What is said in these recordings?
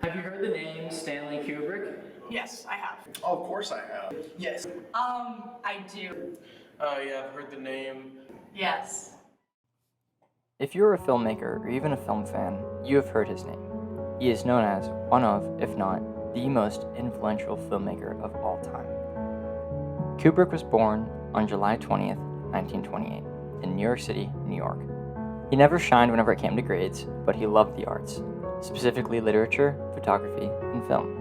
Have you heard the name Stanley Kubrick? Yes, I have. Oh, of course I have. Yes. I do. Yeah, I've heard the name. Yes. If you're a filmmaker or even a film fan, you have heard his name. He is known as one of, if not, the most influential filmmaker of all time. Kubrick was born on July 20th, 1928, in New York City, New York. He never shined whenever it came to grades, but he loved the arts, specifically literature, photography, and film.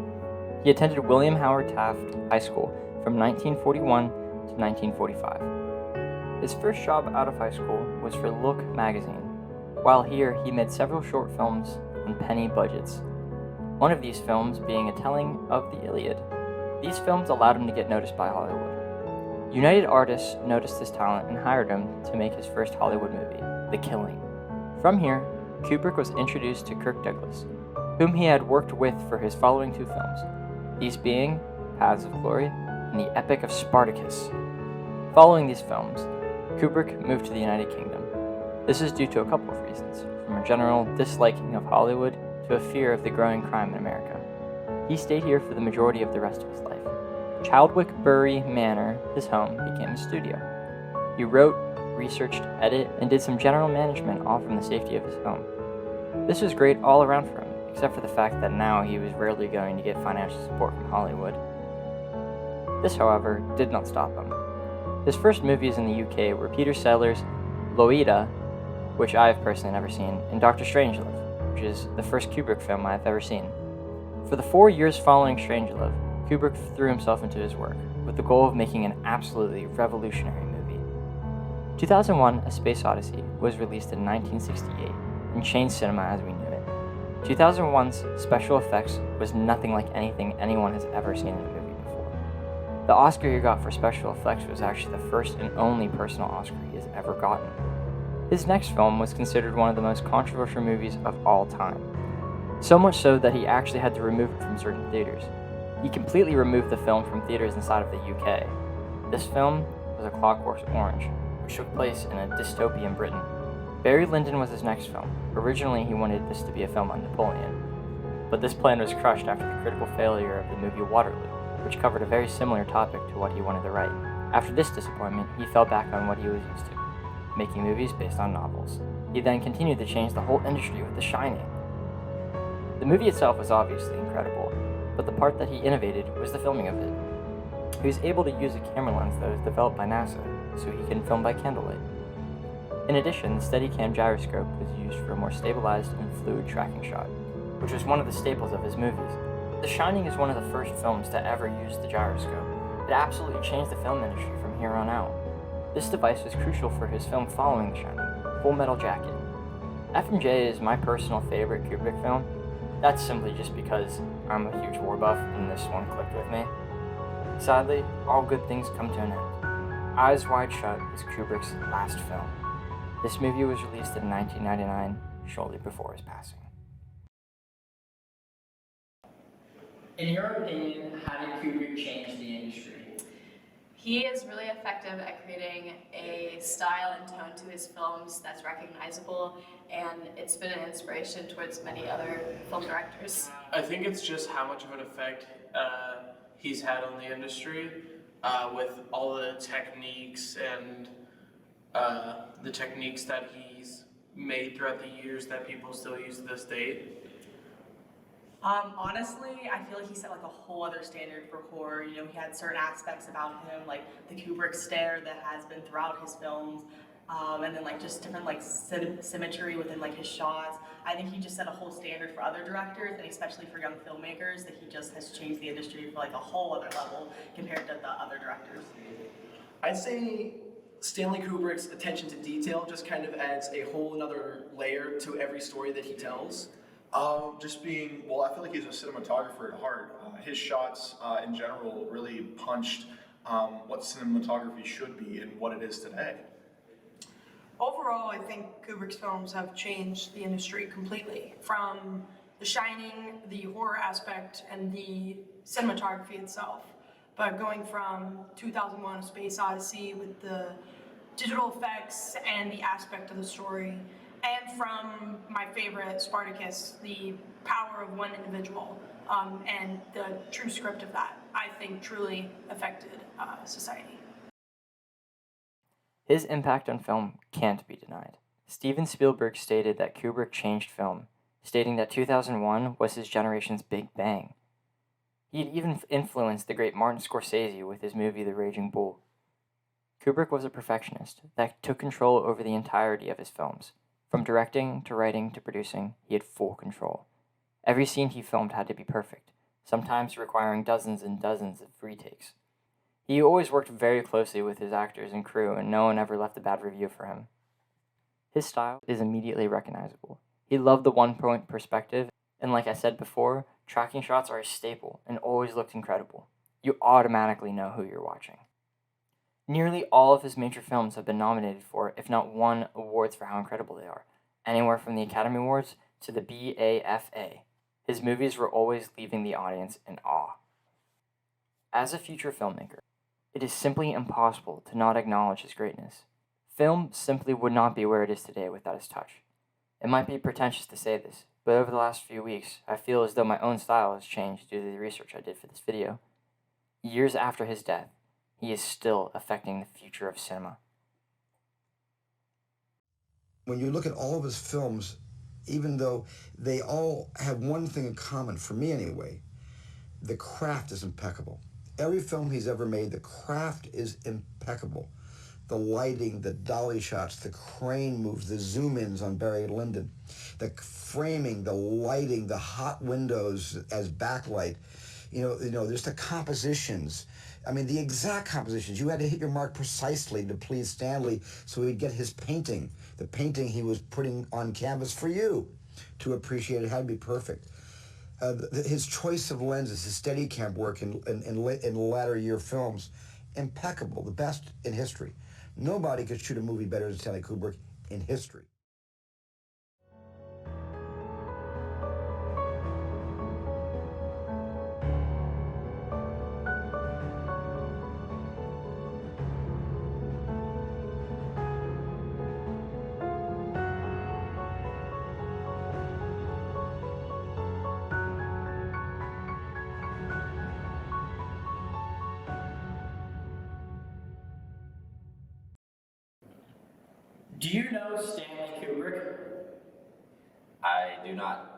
He attended William Howard Taft High School from 1941 to 1945. His first job out of high school was for Look magazine. While here, he made several short films on penny budgets, one of these films being a telling of the Iliad. These films allowed him to get noticed by Hollywood. United Artists noticed his talent and hired him to make his first Hollywood movie, The Killing. From here, Kubrick was introduced to Kirk Douglas, whom he had worked with for his following two films, these being Paths of Glory and The Epic of Spartacus. Following these films, Kubrick moved to the United Kingdom. This is due to a couple of reasons, from a general disliking of Hollywood to a fear of the growing crime in America. He stayed here for the majority of the rest of his life. Chadwick Bury Manor, his home, became his studio. He wrote, researched, edited, and did some general management all from the safety of his home. This was great all around for him, except for the fact that now he was rarely going to get financial support from Hollywood. This, however, did not stop him. His first movies in the UK were Peter Sellers' Lolita, which I have personally never seen, and Dr. Strangelove, which is the first Kubrick film I have ever seen. For the 4 years following Strangelove, Kubrick threw himself into his work, with the goal of making an absolutely revolutionary movie. 2001: A Space Odyssey was released in 1968 and changed cinema as we knew it. 2001's special effects was nothing like anything anyone has ever seen in a movie before. The Oscar he got for special effects was actually the first and only personal Oscar he has ever gotten. His next film was considered one of the most controversial movies of all time, so much so that he actually had to remove it from certain theaters. He completely removed the film from theaters inside of the UK. This film was A Clockwork Orange, which took place in a dystopian Britain. Barry Lyndon was his next film. Originally, he wanted this to be a film on Napoleon, but this plan was crushed after the critical failure of the movie Waterloo, which covered a very similar topic to what he wanted to write. After this disappointment, he fell back on what he was used to, making movies based on novels. He then continued to change the whole industry with The Shining. The movie itself was obviously incredible, but the part that he innovated was the filming of it. He was able to use a camera lens that was developed by NASA, so he can film by candlelight. In addition, the Steadicam gyroscope was used for a more stabilized and fluid tracking shot, which was one of the staples of his movies. The Shining is one of the first films to ever use the gyroscope. It absolutely changed the film industry from here on out. This device was crucial for his film following The Shining, Full Metal Jacket. F&J is my personal favorite Kubrick film. That's simply just because I'm a huge war buff and this one clicked with me. Sadly, all good things come to an end. Eyes Wide Shut is Kubrick's last film. This movie was released in 1999, shortly before his passing. In your opinion, how did Kubrick change the industry? He is really effective at creating a style and tone to his films that's recognizable, and it's been an inspiration towards many other film directors. I think it's just how much of an effect he's had on the industry with all the techniques and the techniques that he's made throughout the years that people still use to this date. Honestly, I feel like he set like a whole other standard for horror. You know, he had certain aspects about him, like the Kubrick stare that has been throughout his films, and then like just different like symmetry within like his shots. I think he just set a whole standard for other directors, and especially for young filmmakers, that he just has changed the industry for like a whole other level compared to the other directors. I'd say Stanley Kubrick's attention to detail just kind of adds a whole another layer to every story that he tells. Just being, well, I feel like he's a cinematographer at heart. His shots in general really punched what cinematography should be and what it is today. Overall, I think Kubrick's films have changed the industry completely. From The Shining, the horror aspect, and the cinematography itself. But going from 2001: A Space Odyssey with the digital effects and the aspect of the story, and from my favorite, Spartacus, the power of one individual, and the true script of that, I think truly affected society. His impact on film can't be denied. Steven Spielberg stated that Kubrick changed film, stating that 2001 was his generation's Big Bang. He had even influenced the great Martin Scorsese with his movie The Raging Bull. Kubrick was a perfectionist that took control over the entirety of his films. From directing to writing to producing, he had full control. Every scene he filmed had to be perfect, sometimes requiring dozens and dozens of retakes. He always worked very closely with his actors and crew, and no one ever left a bad review for him. His style is immediately recognizable. He loved the one-point perspective, and like I said before, tracking shots are a staple and always looked incredible. You automatically know who you're watching. Nearly all of his major films have been nominated for, if not won, awards for how incredible they are, anywhere from the Academy Awards to the BAFTA. His movies were always leaving the audience in awe. As a future filmmaker, it is simply impossible to not acknowledge his greatness. Film simply would not be where it is today without his touch. It might be pretentious to say this, but over the last few weeks, I feel as though my own style has changed due to the research I did for this video. Years after his death, he is still affecting the future of cinema. When you look at all of his films, even though they all have one thing in common, for me anyway, the craft is impeccable. Every film he's ever made, the craft is impeccable. The lighting, the dolly shots, the crane moves, the zoom-ins on Barry Lyndon, the framing, the lighting, the hot windows as backlight, there's the compositions. I mean, the exact compositions. You had to hit your mark precisely to please Stanley so he'd get his painting. The painting he was putting on canvas for you to appreciate. It had to be perfect. His choice of lenses, his Steadicam work in latter year films, impeccable, the best in history. Nobody could shoot a movie better than Stanley Kubrick in history. Do you know Stanley Kubrick? I do not.